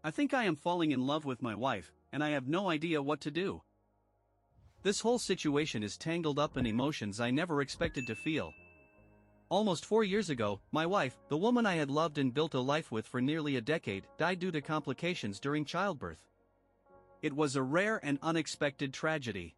I think I am falling in love with my wife, and I have no idea what to do. This whole situation is tangled up in emotions I never expected to feel. Almost 4 years ago, my wife, the woman I had loved and built a life with for nearly a decade, died due to complications during childbirth. It was a rare and unexpected tragedy.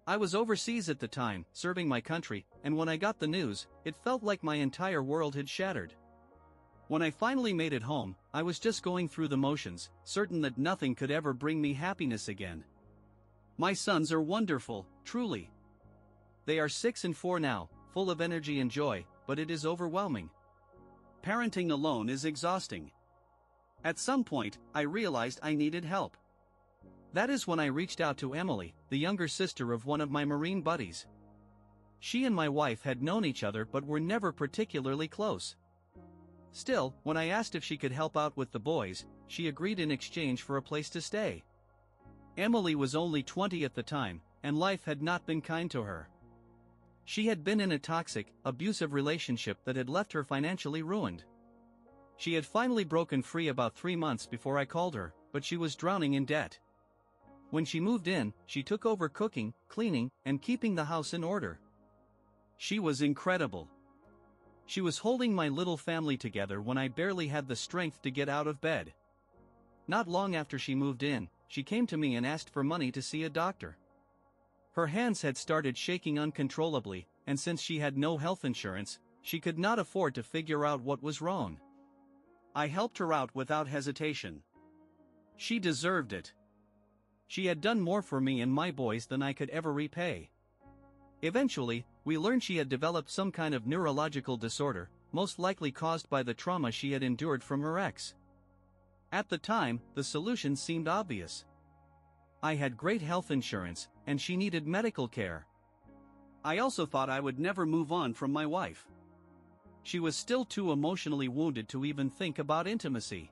I was overseas at the time, serving my country, and when I got the news, it felt like my entire world had shattered. When I finally made it home, I was just going through the motions, certain that nothing could ever bring me happiness again. My sons are wonderful, truly. They are 6 and 4 now, full of energy and joy, but it is overwhelming. Parenting alone is exhausting. At some point, I realized I needed help. That is when I reached out to Emily, the younger sister of one of my Marine buddies. She and my wife had known each other but were never particularly close. Still, when I asked if she could help out with the boys, she agreed in exchange for a place to stay. Emily was only 20 at the time, and life had not been kind to her. She had been in a toxic, abusive relationship that had left her financially ruined. She had finally broken free about 3 months before I called her, but she was drowning in debt. When she moved in, she took over cooking, cleaning, and keeping the house in order. She was incredible. She was holding my little family together when I barely had the strength to get out of bed. Not long after she moved in, she came to me and asked for money to see a doctor. Her hands had started shaking uncontrollably, and since she had no health insurance, she could not afford to figure out what was wrong. I helped her out without hesitation. She deserved it. She had done more for me and my boys than I could ever repay. Eventually, we learned she had developed some kind of neurological disorder, most likely caused by the trauma she had endured from her ex. At the time, the solution seemed obvious. I had great health insurance, and she needed medical care. I also thought I would never move on from my wife. She was still too emotionally wounded to even think about intimacy.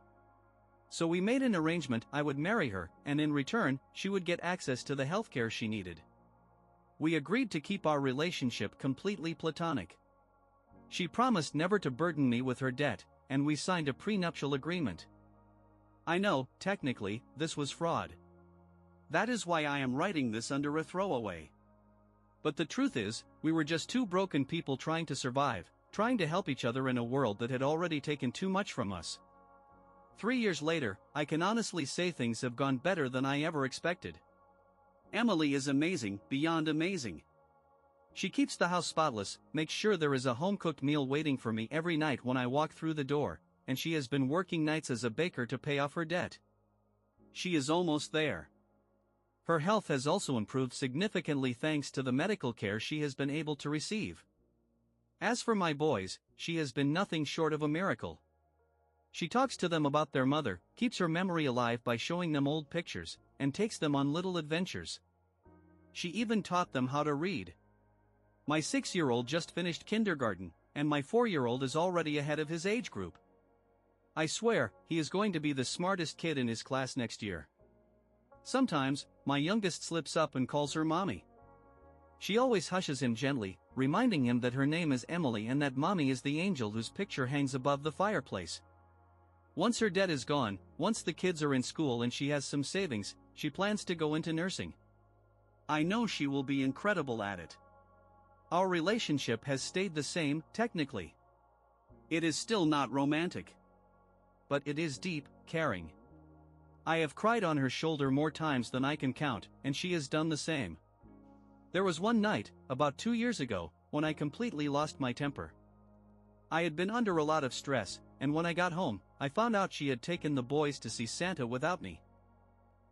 So we made an arrangement I would marry her, and in return, she would get access to the healthcare she needed. We agreed to keep our relationship completely platonic. She promised never to burden me with her debt, and we signed a prenuptial agreement. I know, technically, this was fraud. That is why I am writing this under a throwaway. But the truth is, we were just two broken people trying to survive, trying to help each other in a world that had already taken too much from us. 3 years later, I can honestly say things have gone better than I ever expected. Emily is amazing, beyond amazing. She keeps the house spotless, makes sure there is a home-cooked meal waiting for me every night when I walk through the door, and she has been working nights as a baker to pay off her debt. She is almost there. Her health has also improved significantly thanks to the medical care she has been able to receive. As for my boys, she has been nothing short of a miracle. She talks to them about their mother, keeps her memory alive by showing them old pictures, and takes them on little adventures. She even taught them how to read. My 6-year-old just finished kindergarten, and my 4-year-old is already ahead of his age group. I swear, he is going to be the smartest kid in his class next year. Sometimes, my youngest slips up and calls her mommy. She always hushes him gently, reminding him that her name is Emily and that mommy is the angel whose picture hangs above the fireplace. Once her debt is gone, once the kids are in school and she has some savings, she plans to go into nursing. I know she will be incredible at it. Our relationship has stayed the same, technically. It is still not romantic. But it is deep, caring. I have cried on her shoulder more times than I can count, and she has done the same. There was one night, about 2 years ago, when I completely lost my temper. I had been under a lot of stress, and when I got home, I found out she had taken the boys to see Santa without me.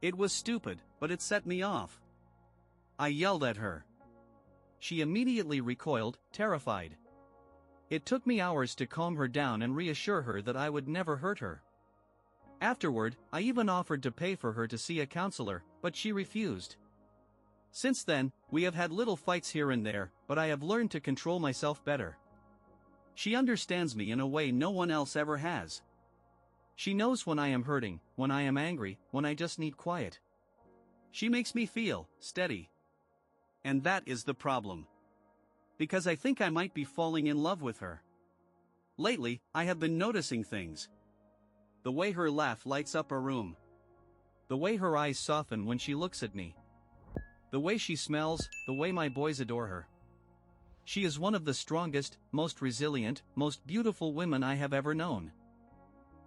It was stupid, but it set me off. I yelled at her. She immediately recoiled, terrified. It took me hours to calm her down and reassure her that I would never hurt her. Afterward, I even offered to pay for her to see a counselor, but she refused. Since then, we have had little fights here and there, but I have learned to control myself better. She understands me in a way no one else ever has. She knows when I am hurting, when I am angry, when I just need quiet. She makes me feel steady. And that is the problem. Because I think I might be falling in love with her. Lately, I have been noticing things. The way her laugh lights up a room. The way her eyes soften when she looks at me. The way she smells, the way my boys adore her. She is one of the strongest, most resilient, most beautiful women I have ever known.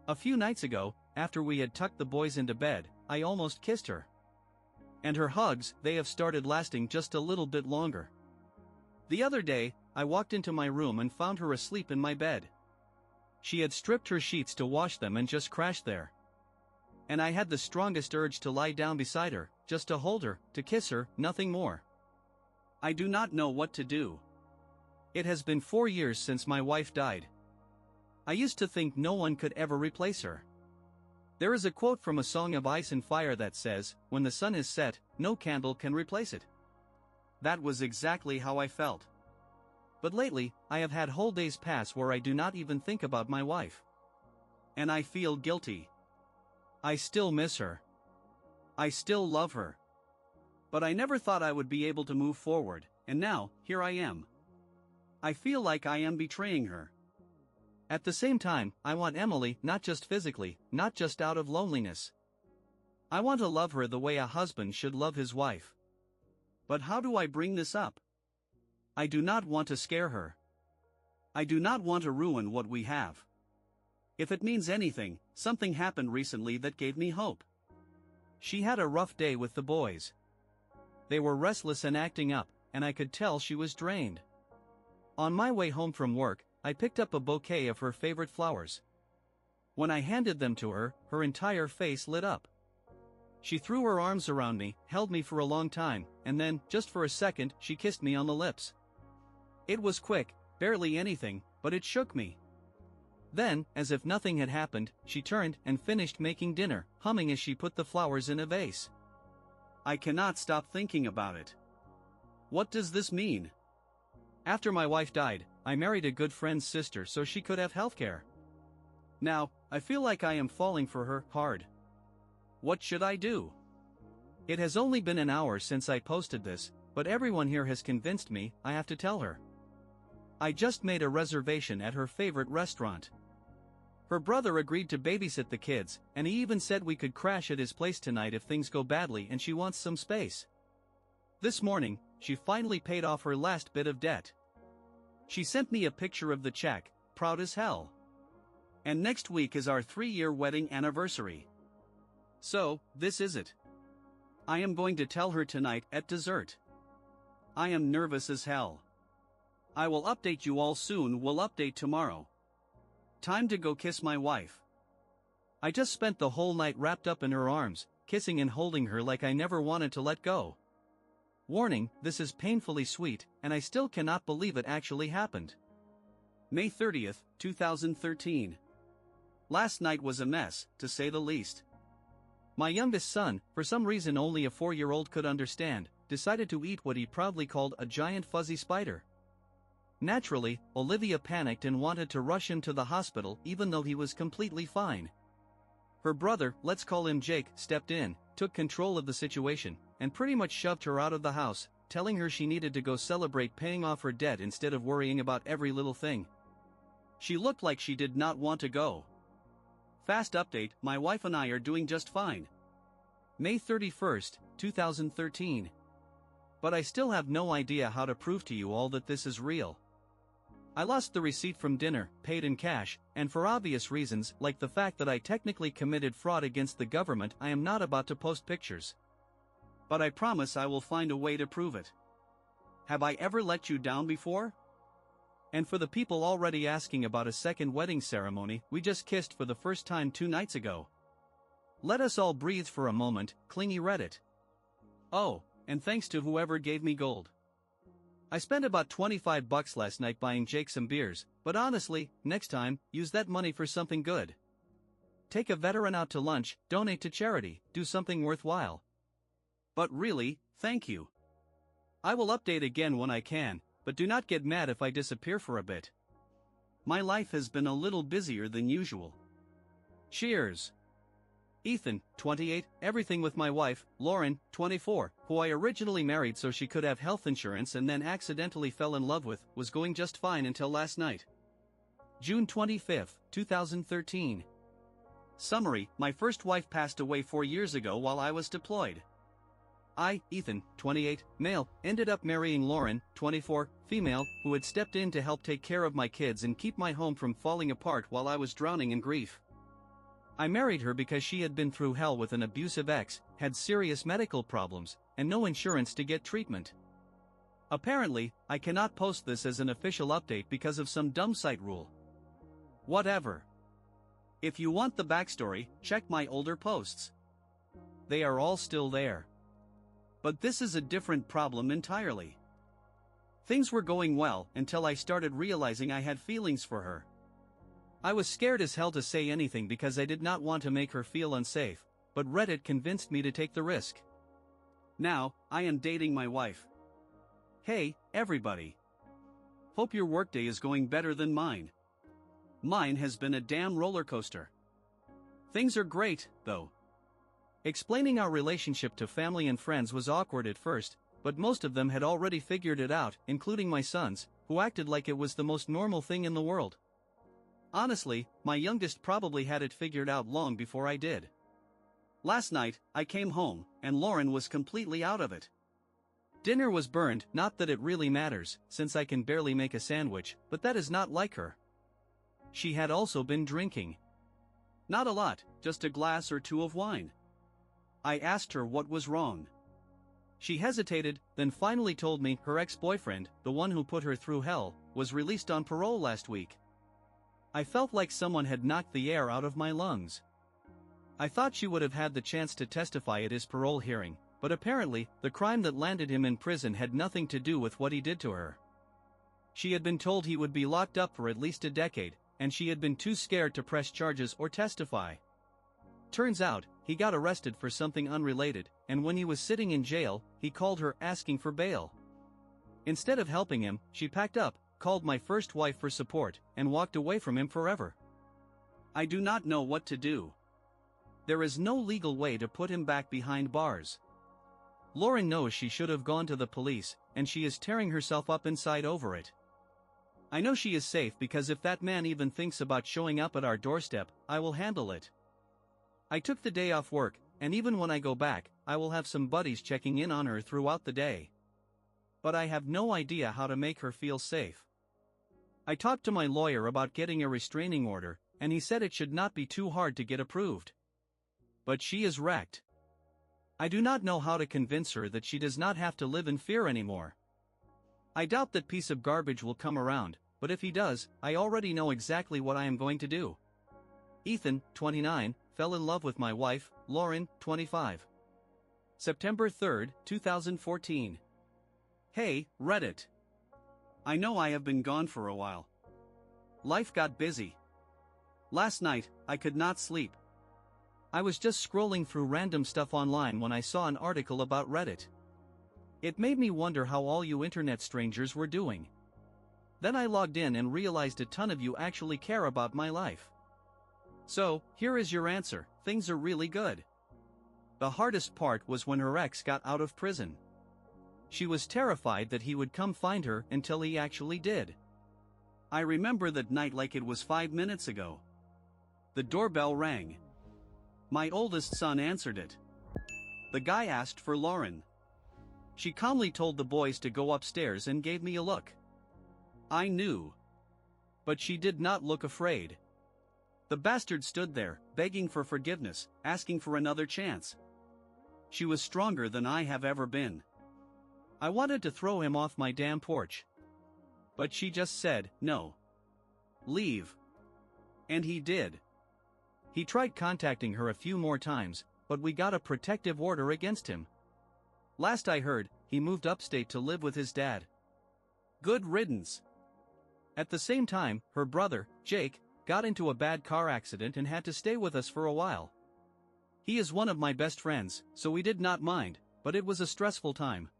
A few nights ago, after we had tucked the boys into bed, I almost kissed her. And her hugs, they have started lasting just a little bit longer. The other day, I walked into my room and found her asleep in my bed. She had stripped her sheets to wash them and just crashed there. And I had the strongest urge to lie down beside her, just to hold her, to kiss her, nothing more. I do not know what to do. It has been 4 years since my wife died. I used to think no one could ever replace her. There is a quote from A Song of Ice and Fire that says, "When the sun is set, no candle can replace it." That was exactly how I felt. But lately, I have had whole days pass where I do not even think about my wife. And I feel guilty. I still miss her. I still love her. But I never thought I would be able to move forward, and now, here I am. I feel like I am betraying her. At the same time, I want Emily, not just physically, not just out of loneliness. I want to love her the way a husband should love his wife. But how do I bring this up? I do not want to scare her. I do not want to ruin what we have. If it means anything, something happened recently that gave me hope. She had a rough day with the boys. They were restless and acting up, and I could tell she was drained. On my way home from work, I picked up a bouquet of her favorite flowers. When I handed them to her, her entire face lit up. She threw her arms around me, held me for a long time, and then, just for a second, she kissed me on the lips. It was quick, barely anything, but it shook me. Then, as if nothing had happened, she turned and finished making dinner, humming as she put the flowers in a vase. I cannot stop thinking about it. What does this mean? After my wife died, I married a good friend's sister so she could have healthcare. Now, I feel like I am falling for her hard. What should I do? It has only been an hour since I posted this, but everyone here has convinced me I have to tell her. I just made a reservation at her favorite restaurant. Her brother agreed to babysit the kids, and he even said we could crash at his place tonight if things go badly and she wants some space. This morning, she finally paid off her last bit of debt. She sent me a picture of the check, proud as hell. And next week is our 3-year wedding anniversary. So, this is it. I am going to tell her tonight at dessert. I am nervous as hell. I will update you all soon. We'll update tomorrow. Time to go kiss my wife. I just spent the whole night wrapped up in her arms, kissing and holding her like I never wanted to let go. Warning, this is painfully sweet, and I still cannot believe it actually happened. May 30th, 2013. Last night was a mess, to say the least. My youngest son, for some reason only a 4-year-old could understand, decided to eat what he proudly called a giant fuzzy spider. Naturally, Olivia panicked and wanted to rush him to the hospital even though he was completely fine. Her brother, let's call him Jake, stepped in, took control of the situation, and pretty much shoved her out of the house, telling her she needed to go celebrate paying off her debt instead of worrying about every little thing. She looked like she did not want to go. Fast update, my wife and I are doing just fine. May 31st, 2013. But I still have no idea how to prove to you all that this is real. I lost the receipt from dinner, paid in cash, and for obvious reasons, like the fact that I technically committed fraud against the government, I am not about to post pictures. But I promise I will find a way to prove it. Have I ever let you down before? And for the people already asking about a second wedding ceremony, we just kissed for the first time 2 nights ago. Let us all breathe for a moment, clingy Reddit. Oh, and thanks to whoever gave me gold. I spent about $25 last night buying Jake some beers, but honestly, next time, use that money for something good. Take a veteran out to lunch, donate to charity, do something worthwhile. But really, thank you. I will update again when I can, but do not get mad if I disappear for a bit. My life has been a little busier than usual. Cheers. Ethan, 28, everything with my wife, Lauren, 24, who I originally married so she could have health insurance and then accidentally fell in love with, was going just fine until last night. June 25, 2013. Summary: my first wife passed away 4 years ago while I was deployed. I, Ethan, 28, male, ended up marrying Lauren, 24, female, who had stepped in to help take care of my kids and keep my home from falling apart while I was drowning in grief. I married her because she had been through hell with an abusive ex, had serious medical problems, and no insurance to get treatment. Apparently, I cannot post this as an official update because of some dumb site rule. Whatever. If you want the backstory, check my older posts. They are all still there. But this is a different problem entirely. Things were going well until I started realizing I had feelings for her. I was scared as hell to say anything because I did not want to make her feel unsafe, but Reddit convinced me to take the risk. Now, I am dating my wife. Hey, everybody. Hope your workday is going better than mine. Mine has been a damn roller coaster. Things are great, though. Explaining our relationship to family and friends was awkward at first, but most of them had already figured it out, including my sons, who acted like it was the most normal thing in the world. Honestly, my youngest probably had it figured out long before I did. Last night, I came home, and Lauren was completely out of it. Dinner was burned, not that it really matters, since I can barely make a sandwich, but that is not like her. She had also been drinking. Not a lot, just a glass or two of wine. I asked her what was wrong. She hesitated, then finally told me her ex-boyfriend, the one who put her through hell, was released on parole last week. I felt like someone had knocked the air out of my lungs. I thought she would have had the chance to testify at his parole hearing, but apparently, the crime that landed him in prison had nothing to do with what he did to her. She had been told he would be locked up for at least a decade, and she had been too scared to press charges or testify. Turns out, he got arrested for something unrelated, and when he was sitting in jail, he called her asking for bail. Instead of helping him, she packed up, called my first wife for support, and walked away from him forever. I do not know what to do. There is no legal way to put him back behind bars. Lauren knows she should have gone to the police, and she is tearing herself up inside over it. I know she is safe because if that man even thinks about showing up at our doorstep, I will handle it. I took the day off work, and even when I go back, I will have some buddies checking in on her throughout the day. But I have no idea how to make her feel safe. I talked to my lawyer about getting a restraining order, and he said it should not be too hard to get approved. But she is wrecked. I do not know how to convince her that she does not have to live in fear anymore. I doubt that piece of garbage will come around, but if he does, I already know exactly what I am going to do. Ethan, 29, fell in love with my wife, Lauren, 25. September 3, 2014. Hey, Reddit. I know I have been gone for a while. Life got busy. Last night, I could not sleep. I was just scrolling through random stuff online when I saw an article about Reddit. It made me wonder how all you internet strangers were doing. Then I logged in and realized a ton of you actually care about my life. So, here is your answer: things are really good. The hardest part was when her ex got out of prison. She was terrified that he would come find her until he actually did. I remember that night like it was 5 minutes ago. The doorbell rang. My oldest son answered it. The guy asked for Lauren. She calmly told the boys to go upstairs and gave me a look. I knew. But she did not look afraid. The bastard stood there, begging for forgiveness, asking for another chance. She was stronger than I have ever been. I wanted to throw him off my damn porch. But she just said, no. Leave. And he did. He tried contacting her a few more times, but we got a protective order against him. Last I heard, he moved upstate to live with his dad. Good riddance. At the same time, her brother, Jake, got into a bad car accident and had to stay with us for a while. He is one of my best friends, so we did not mind, but it was a stressful time.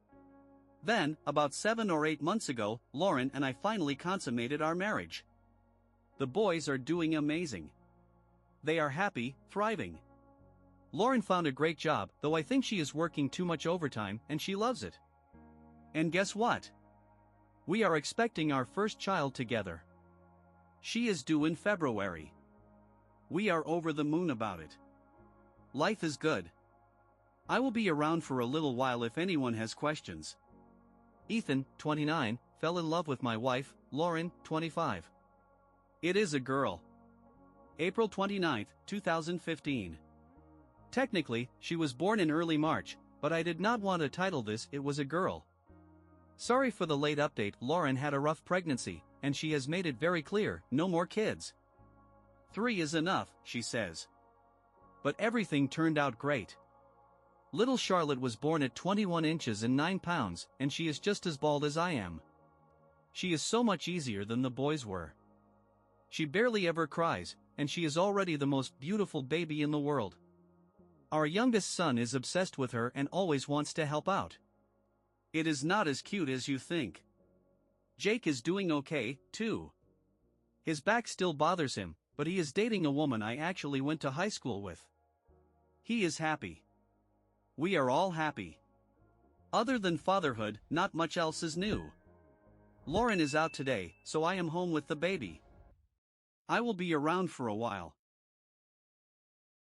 Then, about 7 or 8 months ago, Lauren and I finally consummated our marriage. The boys are doing amazing. They are happy, thriving. Lauren found a great job, though I think she is working too much overtime and she loves it. And guess what? We are expecting our first child together. She is due in February. We are over the moon about it. Life is good. I will be around for a little while if anyone has questions. Ethan, 29, fell in love with my wife, Lauren, 25. It is a girl. April 29, 2015. Technically, she was born in early March, but I did not want to title this "It Was a Girl." Sorry for the late update. Lauren had a rough pregnancy, and she has made it very clear, no more kids. 3 is enough, she says. But everything turned out great. Little Charlotte was born at 21 inches and 9 pounds, and she is just as bald as I am. She is so much easier than the boys were. She barely ever cries, and she is already the most beautiful baby in the world. Our youngest son is obsessed with her and always wants to help out. It is not as cute as you think. Jake is doing okay, too. His back still bothers him, but he is dating a woman I actually went to high school with. He is happy. We are all happy. Other than fatherhood, not much else is new. Lauren is out today, so I am home with the baby. I will be around for a while.